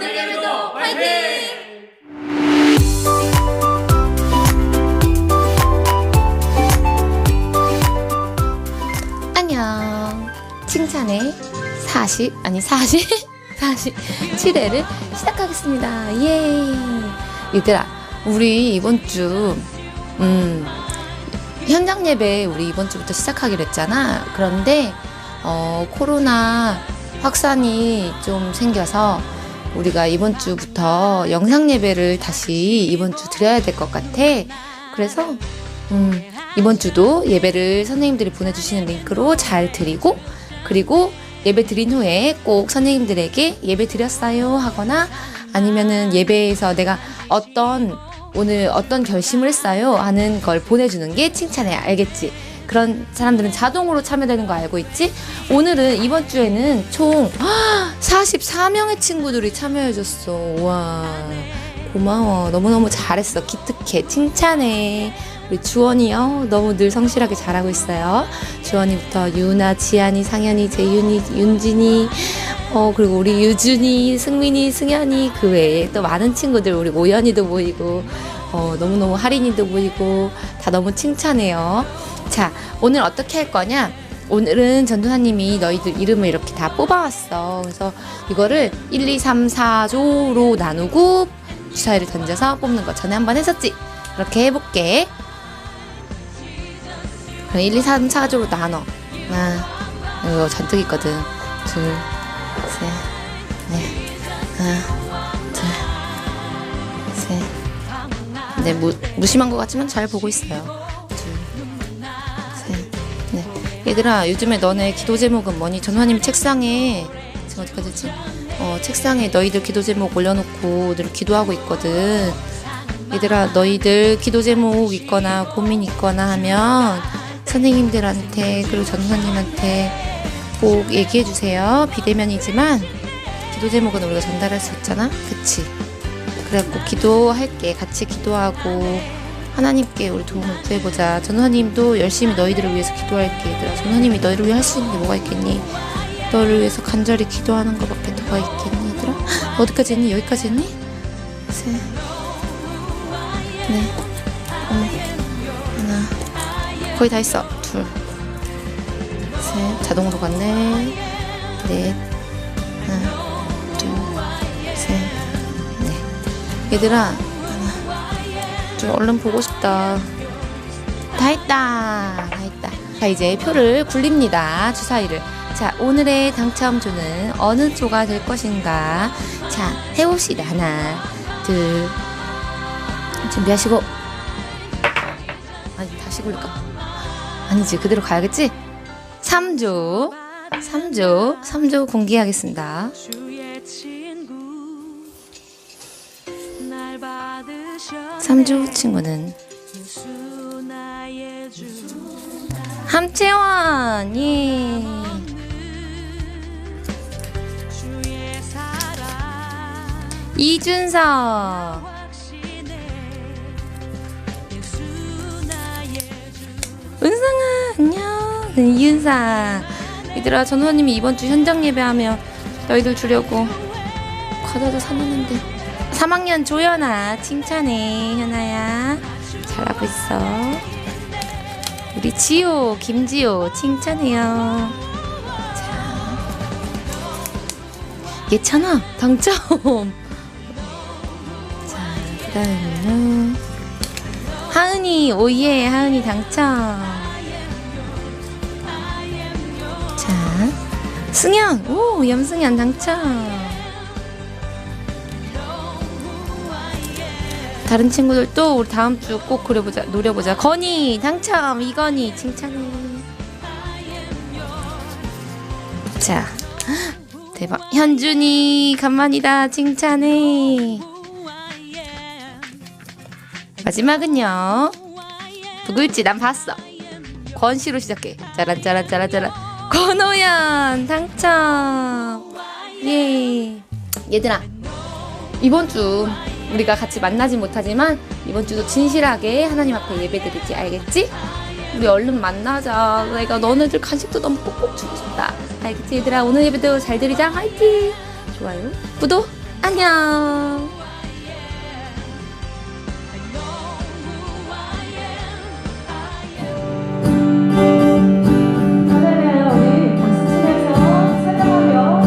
오늘 예배도 화이팅! 안녕. 칭찬의 47회를 시작하겠습니다. 예. 얘들아, 우리 이번 주, 현장 예배 우리 이번 주부터 시작하기로 했잖아. 그런데, 코로나 확산이 좀 생겨서 우리가 이번 주부터 영상 예배를 다시 이번 주 드려야 될 것 같아. 그래서, 이번 주도 예배를 선생님들이 보내주시는 링크로 잘 드리고, 그리고 예배 드린 후에 꼭 선생님들에게 예배 드렸어요 하거나 아니면은 예배에서 내가 오늘 어떤 결심을 했어요 하는 걸 보내주는 게 칭찬해. 알겠지? 그런 사람들은 자동으로 참여되는 거 알고 있지? 오늘은 이번 주에는 총 44명의 친구들이 참여해줬어. 와, 고마워. 너무너무 잘했어. 기특해. 칭찬해. 우리 주원이 너무 늘 성실하게 잘하고 있어요. 주원이부터 유나, 지안이, 상현이, 재윤이, 윤진이, 그리고 우리 유준이, 승민이, 승현이, 그 외에 또 많은 친구들, 우리 오연이도 보이고, 너무너무 하린이도 보이고, 다 너무 칭찬해요. 자, 오늘 어떻게 할 거냐? 오늘은 전도사님이 너희들 이름을 이렇게 다 뽑아왔어. 그래서 이거를 1, 2, 3, 4조로 나누고 주사위를 던져서 뽑는 거 전에 한번 했었지? 그렇게 해볼게. 그럼 1, 2, 3, 4조로 나눠. 이거 잔뜩 있거든. 둘, 셋, 넷, 하나, 둘, 셋. 네, 무심한 것 같지만 잘 보고 있어요. 둘, 셋, 넷. 얘들아, 요즘에 너네 기도 제목은 뭐니? 전화님 책상에, 지금 어디까지지? 책상에 너희들 기도 제목 올려놓고 늘 기도하고 있거든. 얘들아, 너희들 기도 제목 있거나 고민 있거나 하면 선생님들한테 그리고 전도사님한테 꼭 얘기해주세요. 비대면이지만 기도 제목은 우리가 전달할 수 있잖아. 그치? 그래갖고 기도할게. 같이 기도하고 하나님께 우리 도움을 구해보자. 전도사님도 열심히 너희들을 위해서 기도할게. 얘들아, 전도사님이 너희를 위해 할 수 있는 게 뭐가 있겠니? 너를 위해서 간절히 기도하는 것밖에 더가 있겠니? 얘들아? 어디까지 했니? 여기까지 했니? 셋, 넷, 하나, 거의 다 했어. 둘, 셋, 자동으로 갔네. 넷, 하나, 둘, 셋, 넷. 얘들아, 하나, 좀 얼른 보고 싶다. 다 했다. 자, 이제 표를 굴립니다. 주사위를. 자, 오늘의 당첨조는 어느 조가 될 것인가? 자, 해봅시다. 하나, 둘, 준비하시고. 아니, 다시 굴릴까? 아니지, 그대로 가야겠지? 3조 공개하겠습니다. 3조 친구는 함채원. 예. 이준석. 은상아, 안녕. 이은상. 얘들아, 전우원님이 이번 주 현장 예배하면 너희들 주려고 과자도 사놨는데. 3학년 조연아, 칭찬해. 현아야, 잘하고 있어. 우리 지호, 김지호, 칭찬해요. 자, 예찬아, 당첨. 자, 그 다음에는 하은이, 오예, 하은이 당첨. 자, 승현, 오, 염승현 당첨. 다른 친구들도 우리 다음 주 꼭 노려보자. 건이 당첨. 이건이 칭찬해. 자, 대박. 현준이 간만이다. 칭찬해. 마지막은요, 누구일지 난 봤어. 권씨로 시작해. 짜란 권호연 당첨. 예. 얘들아, 이번 주 우리가 같이 만나지 못하지만 이번 주도 진실하게 하나님 앞에 예배드리지. 알겠지? 우리 얼른 만나자. 내가 너네들 간식도 너무 꼭꼭 주고 싶다. 알겠지 얘들아? 오늘 예배도 잘 드리자. 화이팅. 좋아요, 구독 안녕. 그러면 우리 박수 치면서 설명하며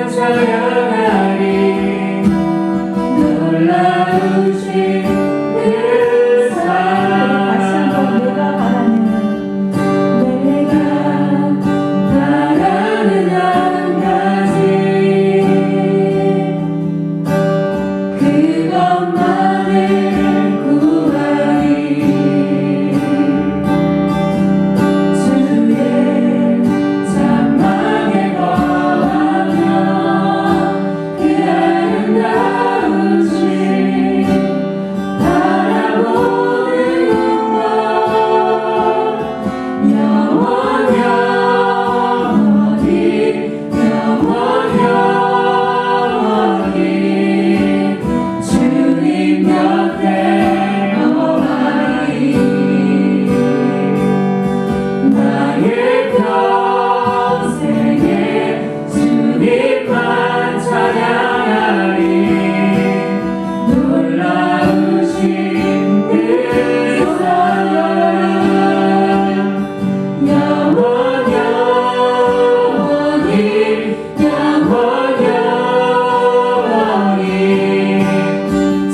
찬양하리 놀라우신 그 다시 한번 내가 바라는 한 가지 그것만을 구하리 주의 장막에 거하며 그 아름다우신 바라보는 것 영원히 주님 곁에 거하리 나의 평생에 주님만 찬양하리 놀라우신 그 사랑 영원히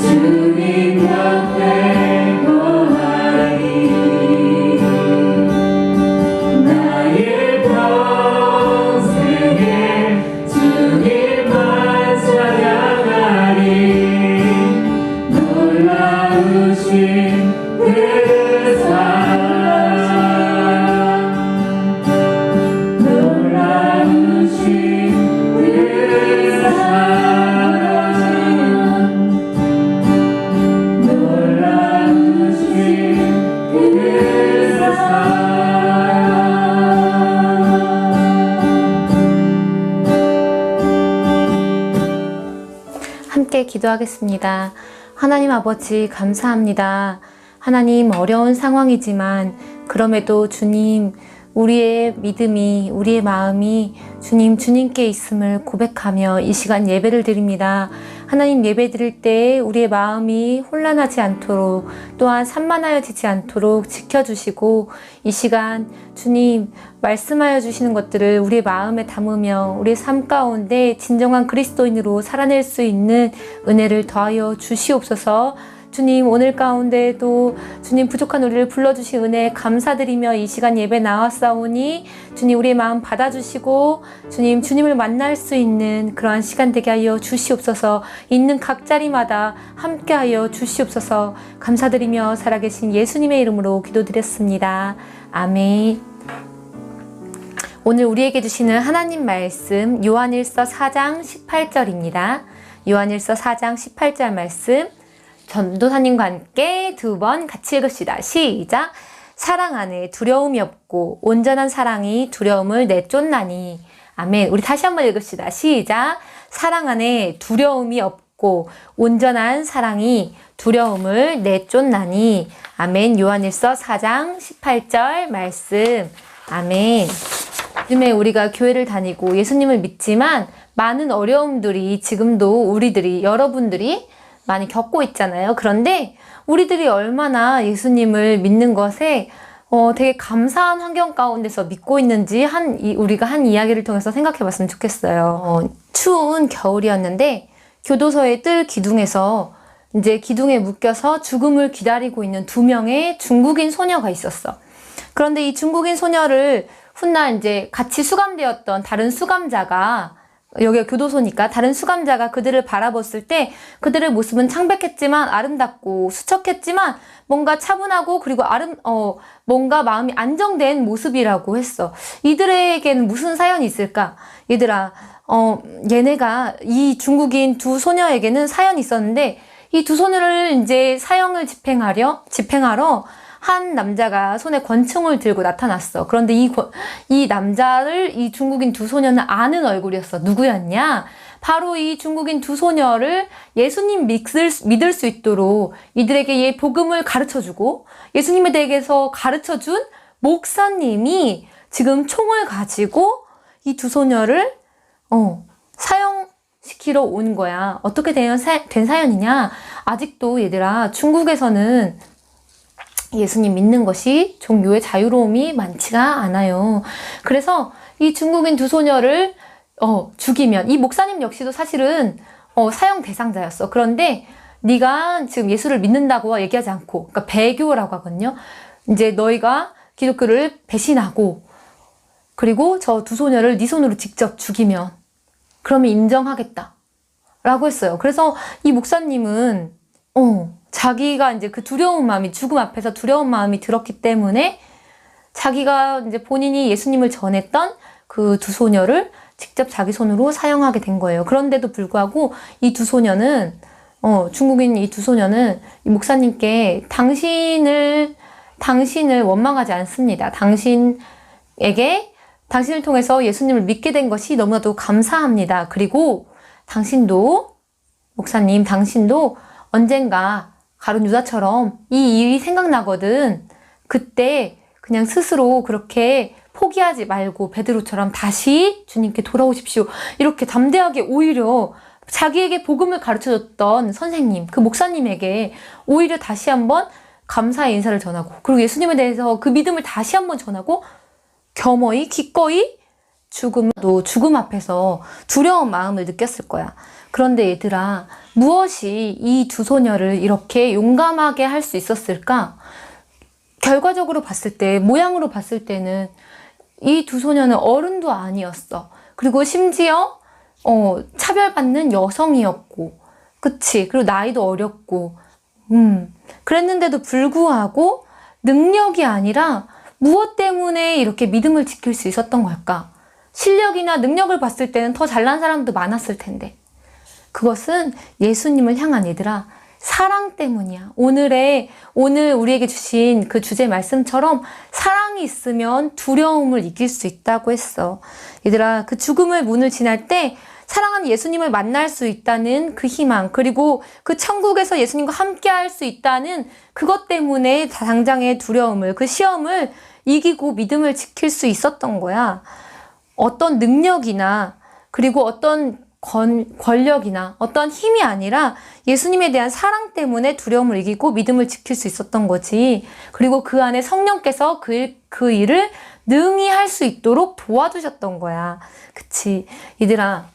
주님 곁에 거하리 나의 평생에 주님만 찬양하리 놀라우신 그 사랑 놀라우신 그 사랑 놀라우신 그 사랑 함께 기도하겠습니다. 하나님 아버지 감사합니다. 하나님 어려운 상황이지만 그럼에도 주님 우리의 믿음이 우리의 마음이 주님께 있음을 고백하며 이 시간 예배를 드립니다. 하나님 예배 드릴 때 우리의 마음이 혼란하지 않도록 또한 산만하여지지 않도록 지켜주시고 이 시간 주님 말씀하여 주시는 것들을 우리의 마음에 담으며 우리의 삶 가운데 진정한 그리스도인으로 살아낼 수 있는 은혜를 더하여 주시옵소서. 주님 오늘 가운데도 주님 부족한 우리를 불러주신 은혜에 감사드리며 이 시간 예배 나왔사오니 주님 우리의 마음 받아주시고 주님을 만날 수 있는 그러한 시간 되게 하여 주시옵소서. 있는 각 자리마다 함께하여 주시옵소서. 감사드리며 살아계신 예수님의 이름으로 기도드렸습니다. 아멘. 오늘 우리에게 주시는 하나님 말씀 요한일서 4장 18절입니다. 요한일서 4장 18절 말씀 전도사님과 함께 두 번 같이 읽읍시다. 시작! 사랑 안에 두려움이 없고 온전한 사랑이 두려움을 내쫓나니. 아멘. 우리 다시 한번 읽읍시다. 시작! 사랑 안에 두려움이 없고 온전한 사랑이 두려움을 내쫓나니. 아멘. 요한일서 4장 18절 말씀. 아멘. 요즘에 우리가 교회를 다니고 예수님을 믿지만 많은 어려움들이 지금도 여러분들이 많이 겪고 있잖아요. 그런데 우리들이 얼마나 예수님을 믿는 것에 되게 감사한 환경 가운데서 믿고 있는지 우리가 한 이야기를 통해서 생각해 봤으면 좋겠어요. 추운 겨울이었는데 교도소의 뜰 기둥에서 이제 기둥에 묶여서 죽음을 기다리고 있는 2명의 중국인 소녀가 있었어. 그런데 이 중국인 소녀를 훗날 이제 같이 수감되었던 다른 수감자가, 여기가 교도소니까 다른 수감자가 그들을 바라봤을 때 그들의 모습은 창백했지만 아름답고 수척했지만 뭔가 차분하고 그리고 뭔가 마음이 안정된 모습이라고 했어. 이들에게는 무슨 사연이 있을까? 얘들아, 얘네가 이 중국인 두 소녀에게는 사연이 있었는데 이 두 소녀를 이제 사형을 집행하러 한 남자가 손에 권총을 들고 나타났어. 그런데 이 남자를 이 중국인 두 소녀는 아는 얼굴이었어. 누구였냐? 바로 이 중국인 두 소녀를 예수님 믿을 수 있도록 이들에게 복음을 가르쳐주고 예수님에 대해서 가르쳐준 목사님이 지금 총을 가지고 이 두 소녀를 사형시키러 온 거야. 어떻게 된 사연이냐? 아직도 얘들아, 중국에서는 예수님 믿는 것이 종교의 자유로움이 많지가 않아요. 그래서 이 중국인 두 소녀를 죽이면, 이 목사님 역시도 사실은 사형 대상자였어. 그런데 네가 지금 예수를 믿는다고 얘기하지 않고, 그러니까 배교라고 하거든요. 이제 너희가 기독교를 배신하고 그리고 저 두 소녀를 네 손으로 직접 죽이면 그러면 인정하겠다 라고 했어요. 그래서 이 목사님은 자기가 이제 그 두려운 마음이, 죽음 앞에서 두려운 마음이 들었기 때문에 자기가 이제 본인이 예수님을 전했던 그 두 소녀를 직접 자기 손으로 사형하게 된 거예요. 그런데도 불구하고 이 두 소녀는 중국인 이 두 소녀는 이 목사님께 당신을 원망하지 않습니다. 당신을 통해서 예수님을 믿게 된 것이 너무나도 감사합니다. 그리고 목사님, 당신도 언젠가 가룟 유다처럼 이 일이 생각나거든. 그때 그냥 스스로 그렇게 포기하지 말고 베드로처럼 다시 주님께 돌아오십시오. 이렇게 담대하게 오히려 자기에게 복음을 가르쳐줬던 선생님, 그 목사님에게 오히려 다시 한번 감사의 인사를 전하고, 그리고 예수님에 대해서 그 믿음을 다시 한번 전하고, 겸허히 기꺼이 죽음 앞에서 두려운 마음을 느꼈을 거야. 그런데 얘들아, 무엇이 이 두 소녀를 이렇게 용감하게 할 수 있었을까? 결과적으로 봤을 때, 모양으로 봤을 때는 이 두 소녀는 어른도 아니었어. 그리고 심지어 차별받는 여성이었고, 그치? 그리고 나이도 어렸고, 그랬는데도 불구하고 능력이 아니라 무엇 때문에 이렇게 믿음을 지킬 수 있었던 걸까? 실력이나 능력을 봤을 때는 더 잘난 사람도 많았을 텐데. 그것은 예수님을 향한, 얘들아, 사랑 때문이야. 오늘 우리에게 주신 그 주제 말씀처럼 사랑이 있으면 두려움을 이길 수 있다고 했어. 얘들아, 그 죽음의 문을 지날 때 사랑하는 예수님을 만날 수 있다는 그 희망, 그리고 그 천국에서 예수님과 함께 할 수 있다는 그것 때문에 당장의 두려움을, 그 시험을 이기고 믿음을 지킬 수 있었던 거야. 어떤 능력이나 그리고 어떤 권력이나 어떤 힘이 아니라 예수님에 대한 사랑 때문에 두려움을 이기고 믿음을 지킬 수 있었던 거지. 그리고 그 안에 성령께서 그 일을 능히 할 수 있도록 도와주셨던 거야. 그치? 얘들아,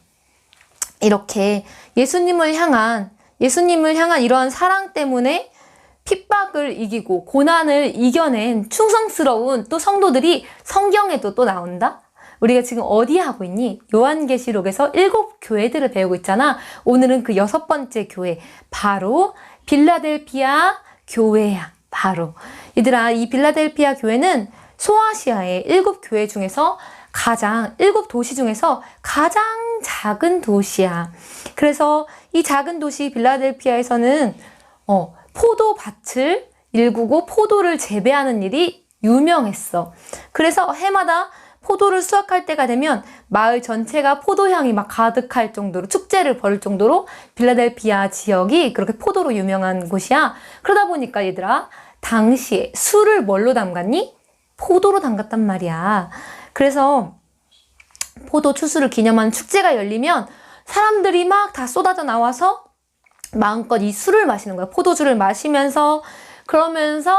이렇게 예수님을 향한 이러한 사랑 때문에 핍박을 이기고 고난을 이겨낸 충성스러운 또 성도들이 성경에도 또 나온다? 우리가 지금 어디 하고 있니? 요한계시록에서 7교회들을 배우고 있잖아. 오늘은 그 6번째 교회, 바로 빌라델피아 교회야. 바로. 얘들아, 이 빌라델피아 교회는 소아시아의 7교회 중에서 7도시 중에서 가장 작은 도시야. 그래서 이 작은 도시 빌라델피아에서는 포도밭을 일구고 포도를 재배하는 일이 유명했어. 그래서 해마다 포도를 수확할 때가 되면 마을 전체가 포도향이 막 가득할 정도로, 축제를 벌일 정도로 빌라델피아 지역이 그렇게 포도로 유명한 곳이야. 그러다 보니까 얘들아, 당시에 술을 뭘로 담갔니? 포도로 담갔단 말이야. 그래서 포도 추수를 기념하는 축제가 열리면 사람들이 막 다 쏟아져 나와서 마음껏 이 술을 마시는 거야. 포도주를 마시면서, 그러면서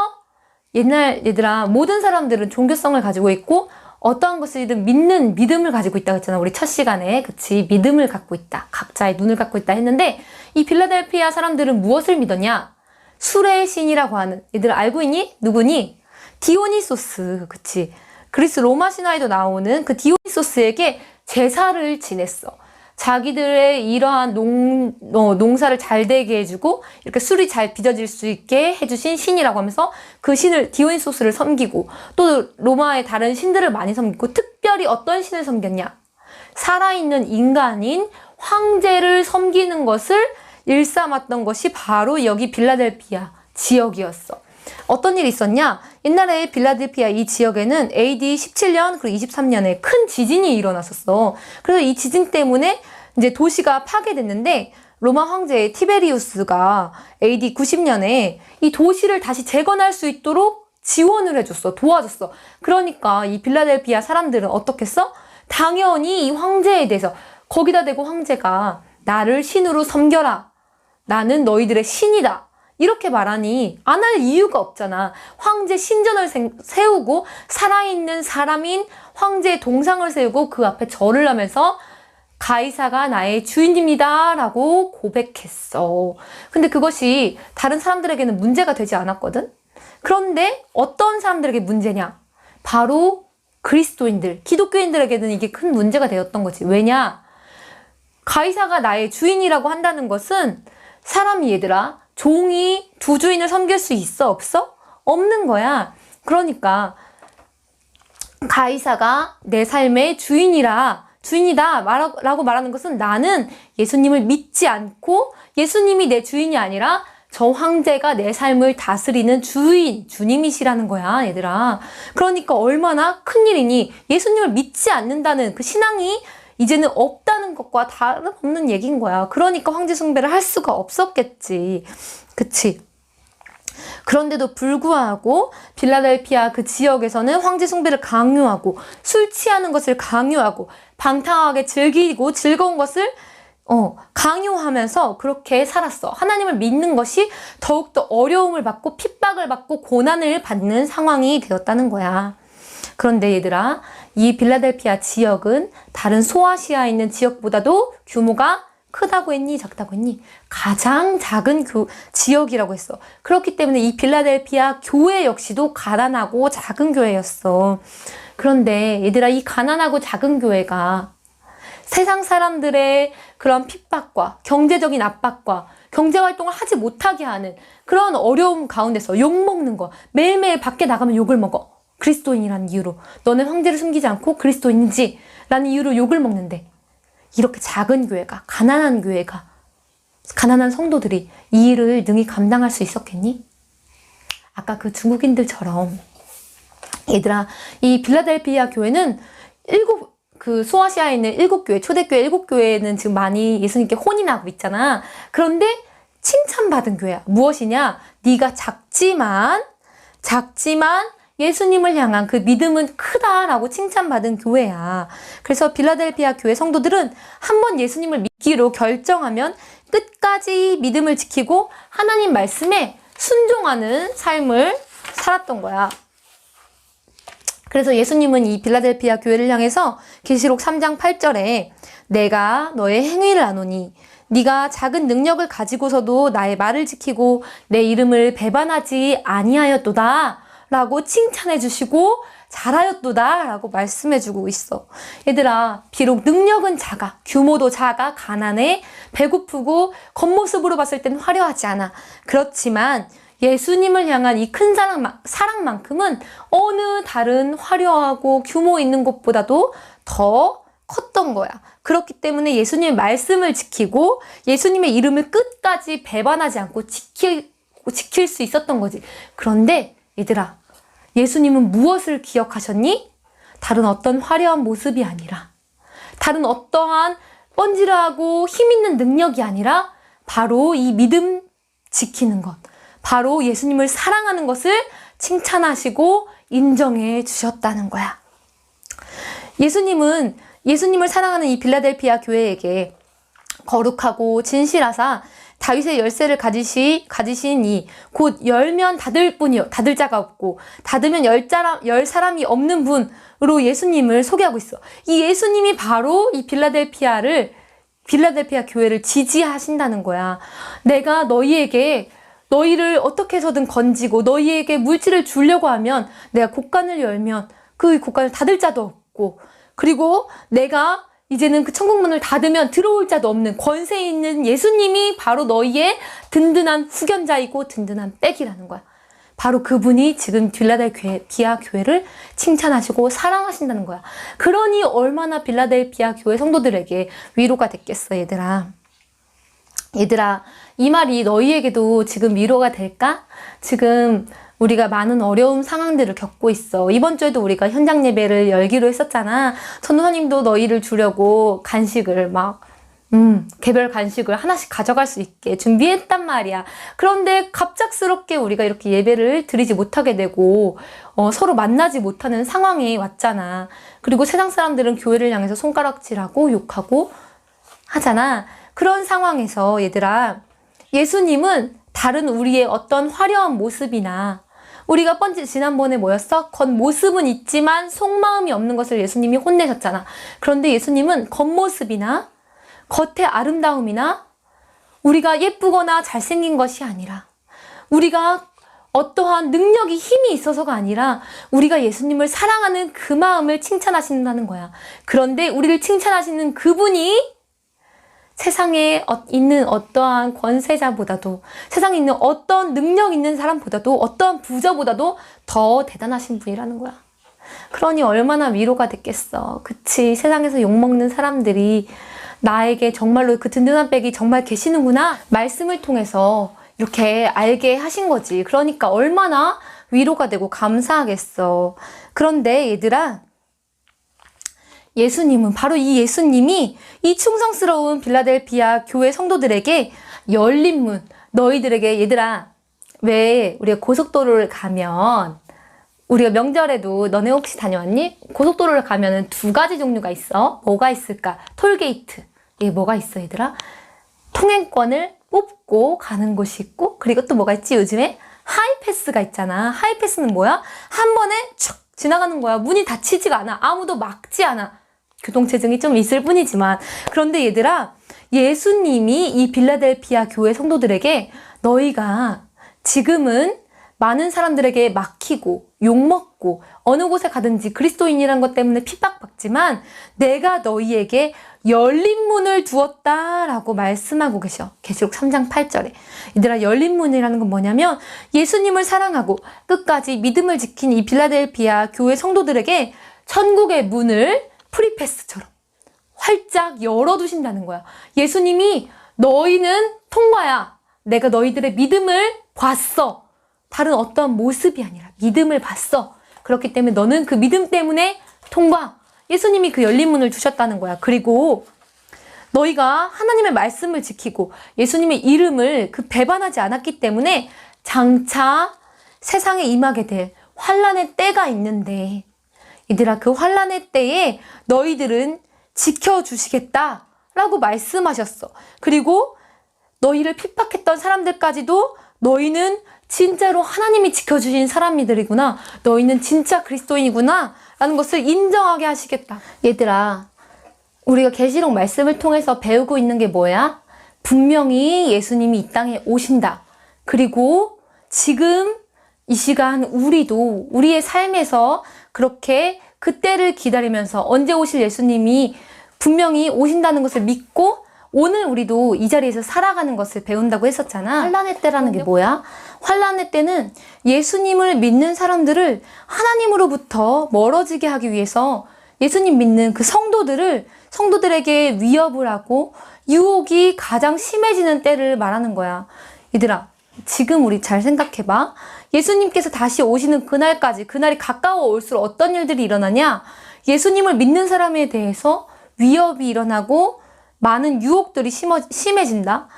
옛날 얘들아, 모든 사람들은 종교성을 가지고 있고 어떠한 것이든 믿는 믿음을 가지고 있다고 했잖아. 우리 첫 시간에. 그치? 믿음을 갖고 있다. 각자의 눈을 갖고 있다 했는데, 이 빌라델피아 사람들은 무엇을 믿었냐? 술의 신이라고 하는, 얘들 알고 있니? 누구니? 디오니소스. 그치? 그리스 로마 신화에도 나오는 그 디오니소스에게 제사를 지냈어. 자기들의 이러한 농사를 잘 되게 해주고 이렇게 술이 잘 빚어질 수 있게 해주신 신이라고 하면서 그 신을, 디오니소스를 섬기고, 또 로마의 다른 신들을 많이 섬기고, 특별히 어떤 신을 섬겼냐? 살아있는 인간인 황제를 섬기는 것을 일삼았던 것이 바로 여기 빌라델피아 지역이었어. 어떤 일이 있었냐? 옛날에 빌라델피아 이 지역에는 AD 17년 그리고 23년에 큰 지진이 일어났었어. 그래서 이 지진 때문에 이제 도시가 파괴됐는데, 로마 황제 티베리우스가 AD 90년에 이 도시를 다시 재건할 수 있도록 지원을 해줬어. 도와줬어. 그러니까 이 빌라델피아 사람들은 어떻게 했어? 당연히 이 황제에 대해서, 거기다 대고 황제가 나를 신으로 섬겨라, 나는 너희들의 신이다, 이렇게 말하니 안 할 이유가 없잖아. 황제 신전을 세우고 살아있는 사람인 황제의 동상을 세우고 그 앞에 절을 하면서 가이사가 나의 주인입니다 라고 고백했어. 근데 그것이 다른 사람들에게는 문제가 되지 않았거든. 그런데 어떤 사람들에게 문제냐? 바로 그리스도인들, 기독교인들에게는 이게 큰 문제가 되었던 거지. 왜냐? 가이사가 나의 주인이라고 한다는 것은 사람이, 얘들아, 종이 두 주인을 섬길 수 있어? 없어? 없는 거야. 그러니까 가이사가 내 삶의 주인이다 라고 말하는 것은 나는 예수님을 믿지 않고 예수님이 내 주인이 아니라 저 황제가 내 삶을 다스리는 주님이시라는 거야, 얘들아. 그러니까 얼마나 큰일이니. 예수님을 믿지 않는다는 그 신앙이 이제는 없다는 것과 다름없는 얘기인 거야. 그러니까 황제 숭배를 할 수가 없었겠지. 그치? 그런데도 불구하고 빌라델피아 그 지역에서는 황제 숭배를 강요하고 술 취하는 것을 강요하고 방탕하게 즐기고 즐거운 것을 강요하면서 그렇게 살았어. 하나님을 믿는 것이 더욱더 어려움을 받고 핍박을 받고 고난을 받는 상황이 되었다는 거야. 그런데 얘들아, 이 빌라델피아 지역은 다른 소아시아에 있는 지역보다도 규모가 크다고 했니? 작다고 했니? 가장 작은 지역이라고 했어. 그렇기 때문에 이 빌라델피아 교회 역시도 가난하고 작은 교회였어. 그런데 얘들아, 이 가난하고 작은 교회가 세상 사람들의 그런 핍박과 경제적인 압박과 경제활동을 하지 못하게 하는 그런 어려움 가운데서 욕먹는 거, 매일매일 밖에 나가면 욕을 먹어. 그리스도인이라는 이유로. 너는 황제를 숨기지 않고 그리스도인이지 라는 이유로 욕을 먹는데, 이렇게 작은 교회가, 가난한 성도들이 이 일을 능히 감당할 수 있었겠니? 아까 그 중국인들처럼. 얘들아, 이 빌라델피아 교회는 소아시아에 있는 7교회, 초대교회 7교회는 지금 많이 예수님께 혼인하고 있잖아. 그런데 칭찬받은 교회야. 무엇이냐? 네가 작지만 예수님을 향한 그 믿음은 크다라고 칭찬받은 교회야. 그래서 빌라델피아 교회 성도들은 한번 예수님을 믿기로 결정하면 끝까지 믿음을 지키고 하나님 말씀에 순종하는 삶을 살았던 거야. 그래서 예수님은 이 빌라델피아 교회를 향해서 계시록 3장 8절에 내가 너의 행위를 아노니 네가 작은 능력을 가지고서도 나의 말을 지키고 내 이름을 배반하지 아니하였도다 라고 칭찬해 주시고 잘하였도다 라고 말씀해 주고 있어. 얘들아, 비록 능력은 작아, 규모도 작아, 가난해, 배고프고 겉모습으로 봤을 땐 화려하지 않아. 그렇지만 예수님을 향한 이 큰 사랑만큼은 어느 다른 화려하고 규모 있는 것보다도 더 컸던 거야. 그렇기 때문에 예수님의 말씀을 지키고 예수님의 이름을 끝까지 배반하지 않고 지킬 수 있었던 거지. 그런데 얘들아, 예수님은 무엇을 기억하셨니? 다른 어떤 화려한 모습이 아니라, 다른 어떠한 번지르하고 힘있는 능력이 아니라 바로 이 믿음 지키는 것, 바로 예수님을 사랑하는 것을 칭찬하시고 인정해 주셨다는 거야. 예수님은 예수님을 사랑하는 이 빌라델피아 교회에게 거룩하고 진실하사 다윗의 열쇠를 가지시니 곧 열면 닫을 자가 없고 닫으면 열 사람이 없는 분으로 예수님을 소개하고 있어. 이 예수님이 바로 이 빌라델피아 교회를 지지하신다는 거야. 내가 너희를 어떻게 해서든 건지고 너희에게 물질을 주려고 하면 내가 곳간을 열면 그 곳간을 닫을 자도 없고, 그리고 내가 이제는 그 천국문을 닫으면 들어올 자도 없는 권세 있는 예수님이 바로 너희의 든든한 후견자이고 든든한 백이라는 거야. 바로 그분이 지금 빌라델피아 교회를 칭찬하시고 사랑하신다는 거야. 그러니 얼마나 빌라델피아 교회 성도들에게 위로가 됐겠어, 얘들아. 얘들아, 이 말이 너희에게도 지금 위로가 될까? 지금 우리가 많은 어려운 상황들을 겪고 있어. 이번 주에도 우리가 현장 예배를 열기로 했었잖아. 전도사님도 너희를 주려고 간식을 개별 간식을 하나씩 가져갈 수 있게 준비했단 말이야. 그런데 갑작스럽게 우리가 이렇게 예배를 드리지 못하게 되고 서로 만나지 못하는 상황이 왔잖아. 그리고 세상 사람들은 교회를 향해서 손가락질하고 욕하고 하잖아. 그런 상황에서 얘들아, 예수님은 다른 우리의 어떤 화려한 모습이나 우리가 지난번에 뭐였어? 겉모습은 있지만 속마음이 없는 것을 예수님이 혼내셨잖아. 그런데 예수님은 겉모습이나 겉의 아름다움이나 우리가 예쁘거나 잘생긴 것이 아니라 우리가 어떠한 능력이 힘이 있어서가 아니라 우리가 예수님을 사랑하는 그 마음을 칭찬하신다는 거야. 그런데 우리를 칭찬하시는 그분이 세상에 있는 어떠한 권세자보다도 세상에 있는 어떤 능력 있는 사람보다도 어떠한 부자보다도 더 대단하신 분이라는 거야. 그러니 얼마나 위로가 됐겠어. 그치? 세상에서 욕먹는 사람들이 나에게 정말로 그 든든한 백이 정말 계시는구나. 말씀을 통해서 이렇게 알게 하신 거지. 그러니까 얼마나 위로가 되고 감사하겠어. 그런데 얘들아, 예수님은 바로 이 예수님이 이 충성스러운 빌라델피아 교회 성도들에게 열린 문, 너희들에게 얘들아, 왜 우리가 고속도로를 가면 우리가 명절에도 너네 혹시 다녀왔니? 고속도로를 가면은 두 가지 종류가 있어. 뭐가 있을까? 톨게이트. 이게 뭐가 있어 얘들아? 통행권을 뽑고 가는 곳이 있고, 그리고 또 뭐가 있지 요즘에? 하이패스가 있잖아. 하이패스는 뭐야? 한 번에 쭉 지나가는 거야. 문이 닫히지가 않아. 아무도 막지 않아. 교통체증이 좀 있을 뿐이지만. 그런데 얘들아, 예수님이 이 빌라델피아 교회 성도들에게 너희가 지금은 많은 사람들에게 막히고 욕먹고 어느 곳에 가든지 그리스도인이라는 것 때문에 핍박받지만 내가 너희에게 열린 문을 두었다라고 말씀하고 계셔. 계시록 3장 8절에. 얘들아, 열린 문이라는 건 뭐냐면 예수님을 사랑하고 끝까지 믿음을 지킨 이 빌라델피아 교회 성도들에게 천국의 문을 프리패스처럼 활짝 열어두신다는 거야. 예수님이 너희는 통과야. 내가 너희들의 믿음을 봤어. 다른 어떤 모습이 아니라 믿음을 봤어. 그렇기 때문에 너는 그 믿음 때문에 통과. 예수님이 그 열린 문을 주셨다는 거야. 그리고 너희가 하나님의 말씀을 지키고 예수님의 이름을 배반하지 않았기 때문에 장차 세상에 임하게 될 환난의 때가 있는데, 얘들아, 그 환난의 때에 너희들은 지켜주시겠다라고 말씀하셨어. 그리고 너희를 핍박했던 사람들까지도 너희는 진짜로 하나님이 지켜주신 사람이들이구나. 너희는 진짜 그리스도인이구나. 라는 것을 인정하게 하시겠다. 얘들아, 우리가 계시록 말씀을 통해서 배우고 있는 게 뭐야? 분명히 예수님이 이 땅에 오신다. 그리고 지금 이 시간 우리도 우리의 삶에서 그렇게 그때를 기다리면서 언제 오실 예수님이 분명히 오신다는 것을 믿고 오늘 우리도 이 자리에서 살아가는 것을 배운다고 했었잖아. 환란의 때라는 게 뭐야? 환란의 때는 예수님을 믿는 사람들을 하나님으로부터 멀어지게 하기 위해서 예수님 믿는 그 성도들에게 위협을 하고 유혹이 가장 심해지는 때를 말하는 거야. 얘들아, 지금 우리 잘 생각해봐. 예수님께서 다시 오시는 그날까지, 그날이 가까워 올수록 어떤 일들이 일어나냐? 예수님을 믿는 사람에 대해서 위협이 일어나고 많은 유혹들이 심해진다.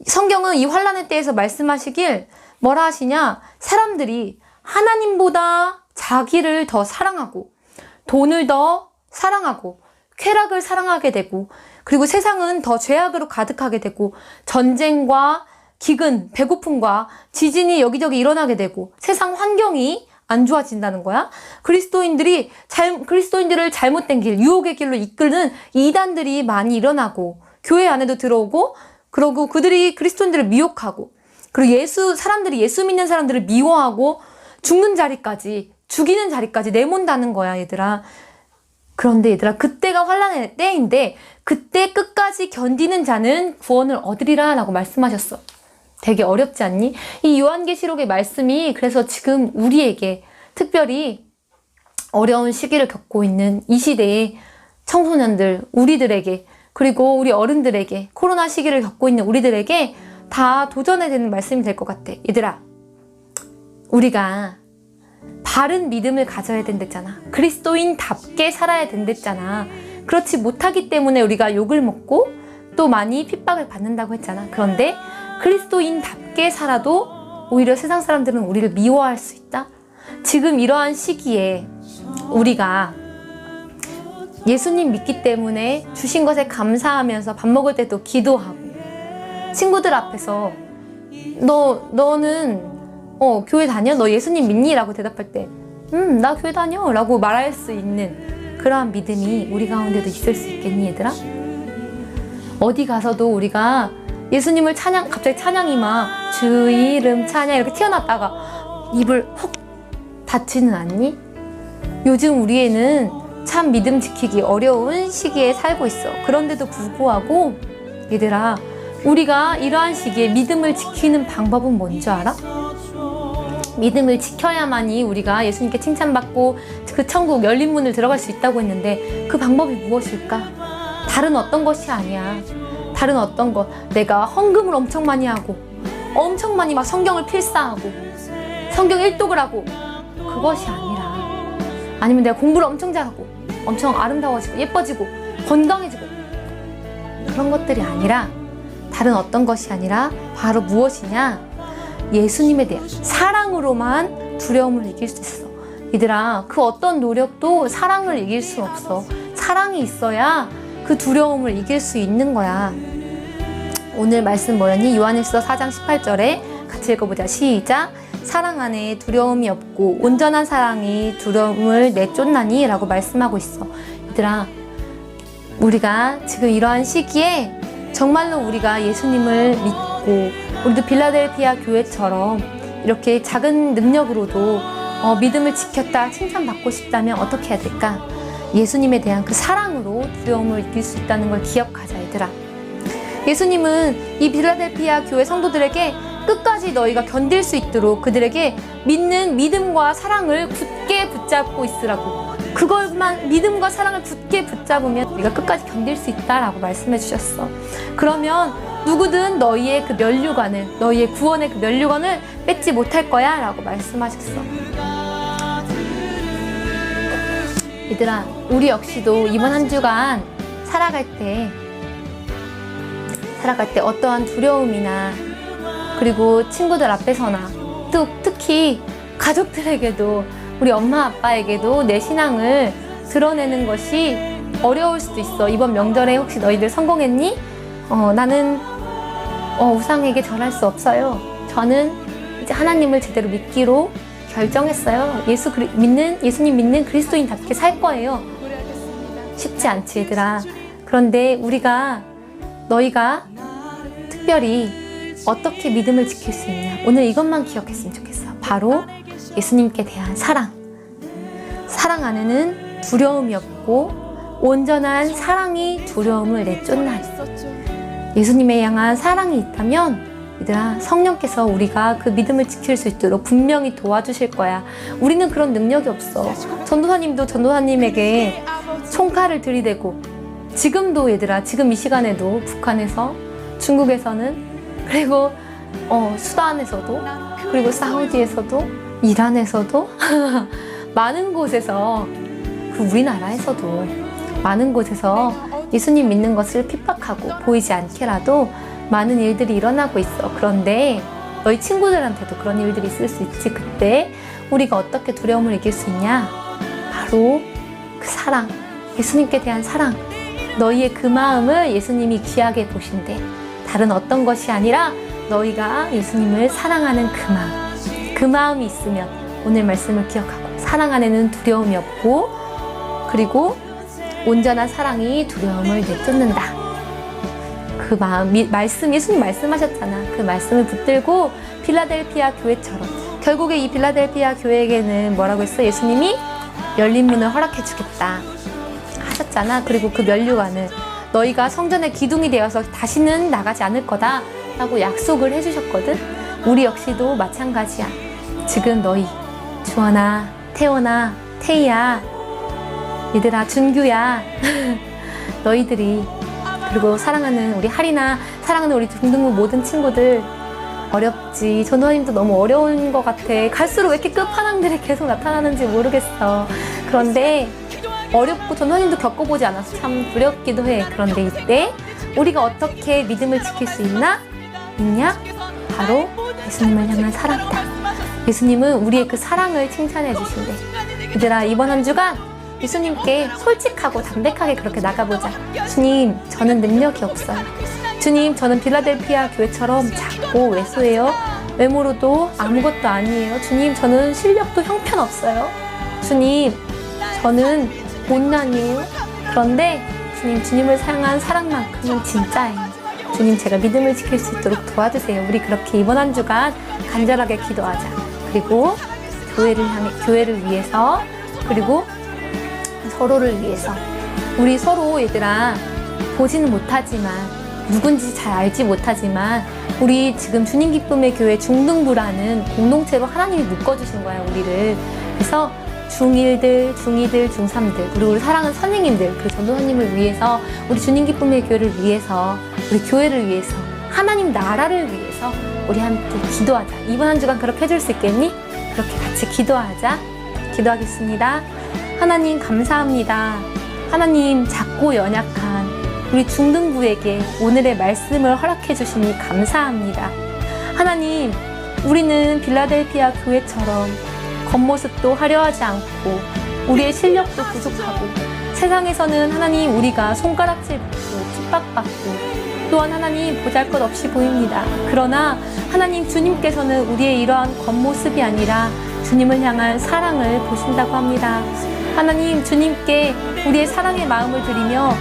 성경은 이 환란의 때에서 말씀하시길 뭐라 하시냐? 사람들이 하나님보다 자기를 더 사랑하고 돈을 더 사랑하고 쾌락을 사랑하게 되고, 그리고 세상은 더 죄악으로 가득하게 되고 전쟁과 기근, 배고픔과 지진이 여기저기 일어나게 되고 세상 환경이 안 좋아진다는 거야. 그리스도인들을 잘못된 길, 유혹의 길로 이끄는 이단들이 많이 일어나고 교회 안에도 들어오고, 그러고 그들이 그리스도인들을 미혹하고, 그리고 사람들이 예수 믿는 사람들을 미워하고 죽이는 자리까지 내몬다는 거야, 얘들아. 그런데 얘들아, 그때가 환란의 때인데 그때 끝까지 견디는 자는 구원을 얻으리라 라고 말씀하셨어. 되게 어렵지 않니? 이 요한계시록의 말씀이 그래서 지금 우리에게 특별히 어려운 시기를 겪고 있는 이 시대의 청소년들, 우리들에게, 그리고 우리 어른들에게, 코로나 시기를 겪고 있는 우리들에게 다 도전해야 되는 말씀이 될 것 같아. 얘들아, 우리가 바른 믿음을 가져야 된댔잖아. 그리스도인답게 살아야 된댔잖아. 그렇지 못하기 때문에 우리가 욕을 먹고 또 많이 핍박을 받는다고 했잖아. 그런데 그리스도인답게 살아도 오히려 세상 사람들은 우리를 미워할 수 있다. 지금 이러한 시기에 우리가 예수님 믿기 때문에 주신 것에 감사하면서 밥 먹을 때도 기도하고, 친구들 앞에서 너는 교회 다녀? 너 예수님 믿니? 라고 대답할 때 나 교회 다녀 라고 말할 수 있는 그러한 믿음이 우리 가운데도 있을 수 있겠니 얘들아? 어디 가서도 우리가 예수님을 갑자기 찬양이 막 주 이름 찬양 이렇게 튀어났다가 입을 훅 닫지는 않니? 요즘 우리에는 참 믿음 지키기 어려운 시기에 살고 있어. 그런데도 불구하고 얘들아, 우리가 이러한 시기에 믿음을 지키는 방법은 뭔지 알아? 믿음을 지켜야만이 우리가 예수님께 칭찬받고 그 천국 열린 문을 들어갈 수 있다고 했는데 그 방법이 무엇일까? 다른 어떤 것이 아니야. 다른 어떤 것, 내가 헌금을 엄청 많이 하고 엄청 많이 막 성경을 필사하고 성경 일독을 하고 그것이 아니라, 아니면 내가 공부를 엄청 잘하고 엄청 아름다워지고 예뻐지고 건강해지고 그런 것들이 아니라, 다른 어떤 것이 아니라 바로 무엇이냐? 예수님에 대한 사랑으로만 두려움을 이길 수 있어. 얘들아, 그 어떤 노력도 사랑을 이길 수 없어. 사랑이 있어야 그 두려움을 이길 수 있는 거야. 오늘 말씀 뭐였니? 요한일서 4장 18절에 같이 읽어보자. 시작. 사랑 안에 두려움이 없고 온전한 사랑이 두려움을 내쫓나니 라고 말씀하고 있어. 얘들아, 우리가 지금 이러한 시기에 정말로 우리가 예수님을 믿고 우리도 빌라델피아 교회처럼 이렇게 작은 능력으로도 믿음을 지켰다 칭찬받고 싶다면 어떻게 해야 될까? 예수님에 대한 그 사랑으로 두려움을 이길 수 있다는 걸 기억하자 얘들아. 예수님은 이 빌라델피아 교회 성도들에게 끝까지 너희가 견딜 수 있도록 그들에게 믿는 믿음과 사랑을 굳게 붙잡고 있으라고, 그걸만 믿음과 사랑을 굳게 붙잡으면 우리가 끝까지 견딜 수 있다라고 말씀해 주셨어. 그러면 누구든 너희의 그 면류관을, 너희의 구원의 그 면류관을 뺏지 못할 거야 라고 말씀하셨어. 얘들아, 우리 역시도 이번 한 주간 살아갈 때 어떠한 두려움이나 그리고 친구들 앞에서나 또 특히 가족들에게도, 우리 엄마 아빠에게도 내 신앙을 드러내는 것이 어려울 수도 있어. 이번 명절에 혹시 너희들 성공했니? 나는 우상에게 절할 수 없어요. 저는 이제 하나님을 제대로 믿기로 결정했어요. 예수님 믿는 그리스도인답게 살 거예요. 쉽지 않지 얘들아. 그런데 너희가 특별히 어떻게 믿음을 지킬 수 있냐, 오늘 이것만 기억했으면 좋겠어. 바로 예수님께 대한 사랑 안에는 두려움이 없고 온전한 사랑이 두려움을 내쫓나니. 예수님에 향한 사랑이 있다면 얘들아, 성령께서 우리가 그 믿음을 지킬 수 있도록 분명히 도와주실 거야. 우리는 그런 능력이 없어. 전도사님도 전도사님에게 총칼을 들이대고, 지금도 얘들아, 지금 이 시간에도 북한에서, 중국에서는, 그리고 수단에서도, 그리고 사우디에서도, 이란에서도 많은 곳에서, 우리나라에서도 많은 곳에서 예수님 믿는 것을 핍박하고 보이지 않게라도 많은 일들이 일어나고 있어. 그런데 너희 친구들한테도 그런 일들이 있을 수 있지. 그때 우리가 어떻게 두려움을 이길 수 있냐? 바로 그 사랑, 예수님께 대한 사랑, 너희의 그 마음을 예수님이 귀하게 보신대. 다른 어떤 것이 아니라 너희가 예수님을 사랑하는 그 마음이 있으면 오늘 말씀을 기억하고, 사랑 안에는 두려움이 없고 그리고 온전한 사랑이 두려움을 내쫓는다. 그 마음, 예수님 말씀하셨잖아. 그 말씀을 붙들고 빌라델피아 교회처럼, 결국에 이 빌라델피아 교회에게는 뭐라고 했어? 예수님이 열린 문을 허락해 주겠다 하셨잖아. 그리고 그 면류관을 너희가 성전의 기둥이 되어서 다시는 나가지 않을 거다 라고 약속을 해주셨거든. 우리 역시도 마찬가지야. 지금 너희, 주원아, 태원아, 태희야, 얘들아, 준규야 너희들이, 그리고 사랑하는 우리 하리나, 사랑하는 우리 중등부 모든 친구들, 어렵지. 전도사님도 너무 어려운 것 같아. 갈수록 왜 이렇게 끝판왕들이 계속 나타나는지 모르겠어. 그런데 어렵고 전도사님도 겪어보지 않아서 참 두렵기도 해. 그런데 이때 우리가 어떻게 믿음을 지킬 수 있냐? 바로 예수님을 향한 사랑이다. 예수님은 우리의 그 사랑을 칭찬해 주신대. 얘들아, 이번 한 주간 예수님께 솔직하고 담백하게 그렇게 나가보자. 주님, 저는 능력이 없어요. 주님, 저는 빌라델피아 교회처럼 작고 왜소해요. 외모로도 아무것도 아니에요. 주님, 저는 실력도 형편없어요. 주님, 저는 못난이에요. 그런데 주님, 주님을 사랑한 사랑만큼은 진짜예요. 주님, 제가 믿음을 지킬 수 있도록 도와주세요. 우리 그렇게 이번 한 주간 간절하게 기도하자. 그리고 교회를 위해서, 그리고 서로를 위해서. 우리 서로 얘들아, 보지는 못하지만, 누군지 잘 알지 못하지만, 우리 지금 주님 기쁨의 교회 중등부라는 공동체로 하나님이 묶어주신 거야, 우리를. 그래서 중1들, 중2들, 중3들, 그리고 우리 사랑하는 선생님들, 그 전도사님을 위해서, 우리 주님 기쁨의 교회를 위해서, 우리 교회를 위해서, 하나님 나라를 위해서 우리 함께 기도하자. 이번 한 주간 그렇게 해줄 수 있겠니? 그렇게 같이 기도하자. 기도하겠습니다. 하나님 감사합니다. 하나님, 작고 연약한 우리 중등부에게 오늘의 말씀을 허락해 주시니 감사합니다. 하나님, 우리는 빌라델피아 교회처럼 겉모습도 화려하지 않고 우리의 실력도 부족하고 세상에서는 하나님 우리가 손가락질 받고 핍박받고 또한 하나님 보잘것없이 보입니다. 그러나 하나님, 주님께서는 우리의 이러한 겉모습이 아니라 주님을 향한 사랑을 보신다고 합니다. 하나님, 주님께 우리의 사랑의 마음을 드리며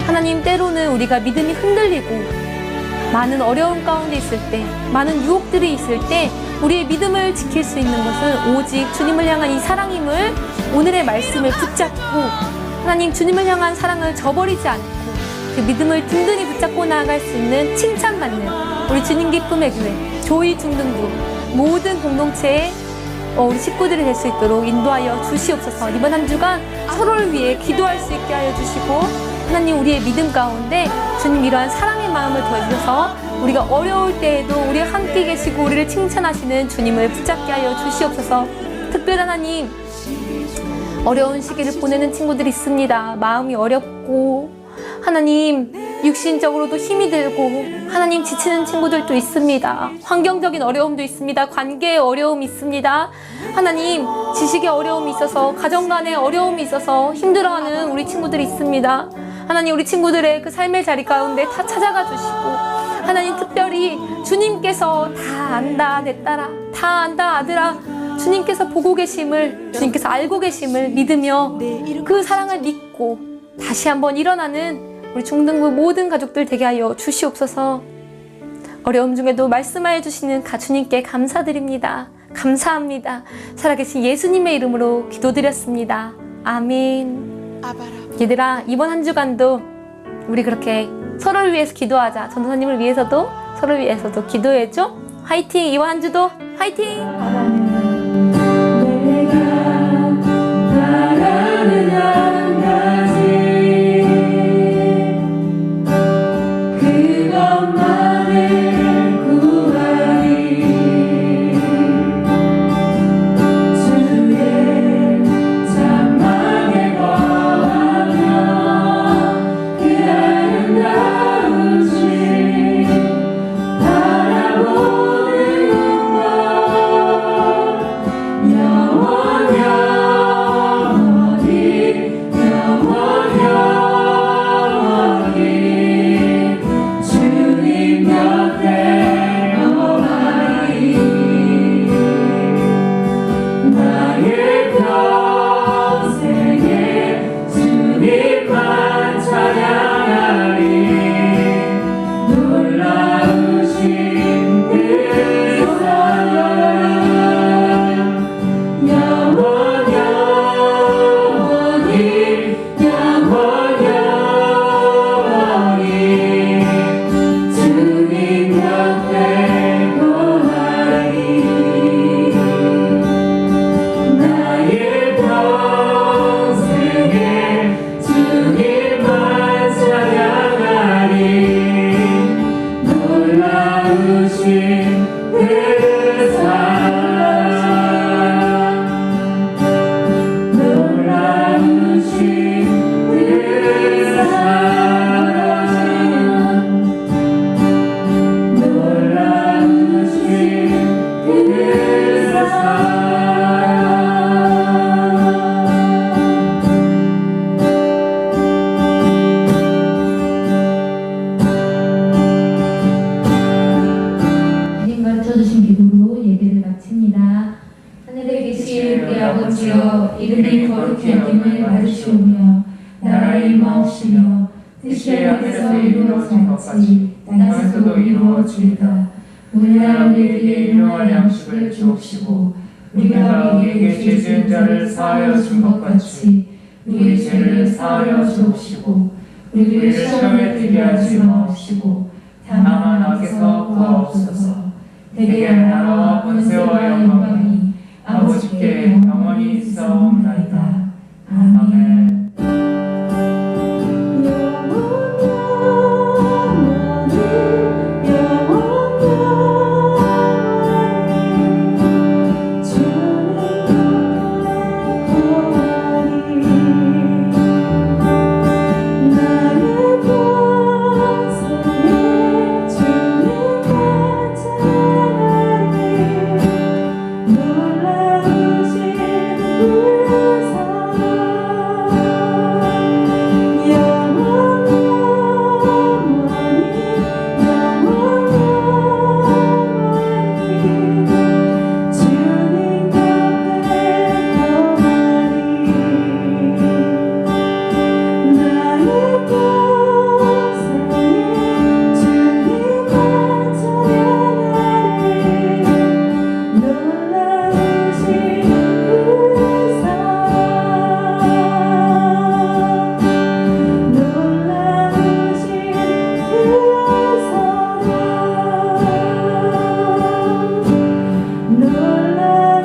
하나님, 때로는 우리가 믿음이 흔들리고 많은 어려움 가운데 있을 때, 많은 유혹들이 있을 때 우리의 믿음을 지킬 수 있는 것은 오직 주님을 향한 이 사랑임을, 오늘의 말씀을 붙잡고 하나님, 주님을 향한 사랑을 저버리지 않고 그 믿음을 든든히 붙잡고 나아갈 수 있는 칭찬받는 우리 주님 기쁨의 교회 조이 중등부 모든 공동체의 우리 식구들이 될 수 있도록 인도하여 주시옵소서. 이번 한 주간 서로를 위해 기도할 수 있게 하여 주시고, 하나님, 우리의 믿음 가운데 주님 이러한 사랑의 마음을 더해주셔서 우리가 어려울 때에도 우리 함께 계시고 우리를 칭찬하시는 주님을 붙잡게 하여 주시옵소서. 특별히 하나님, 어려운 시기를 보내는 친구들이 있습니다. 마음이 어렵고 하나님, 육신적으로도 힘이 들고 하나님, 지치는 친구들도 있습니다. 환경적인 어려움도 있습니다. 관계의 어려움이 있습니다. 하나님, 지식의 어려움이 있어서, 가정 간의 어려움이 있어서 힘들어하는 우리 친구들이 있습니다. 하나님, 우리 친구들의 그 삶의 자리 가운데 다 찾아가 주시고, 하나님, 특별히 주님께서 다 안다 내 딸아, 다 안다 아들아, 주님께서 보고 계심을, 주님께서 알고 계심을 믿으며 그 사랑을 믿고 다시 한번 일어나는 우리 중등부 모든 가족들 되게 하여 주시옵소서. 어려움 중에도 말씀하여 주시는 주님께 감사드립니다. 감사합니다. 살아계신 예수님의 이름으로 기도드렸습니다. 아멘. 얘들아, 이번 한 주간도 우리 그렇게 서로를 위해서 기도하자. 전도사님을 위해서도 서로를 위해서도 기도해줘. 화이팅! 이번 한 주도 화이팅! 내가 바라는 한 가지, 그것만을 구하리. 주의 장막에 거하며 그 아름다우신 바라보는 것 영원히 주의 하늘에서 이루어진 것 같이 땅에서도 이루어지이다. 오늘날 우리에게 일용할 양식을 주옵시고 우리가 우리에게 죄 지은 자를 사하여 준 것 같이 우리 죄를 사하여 주옵시고 우리를 시험에 들게 하지 마옵시고 다만 악에서 구하옵소서. 대개 나라와 권세와 영광이 아버지께 영원히 있사옵나이다. 아멘. 놀라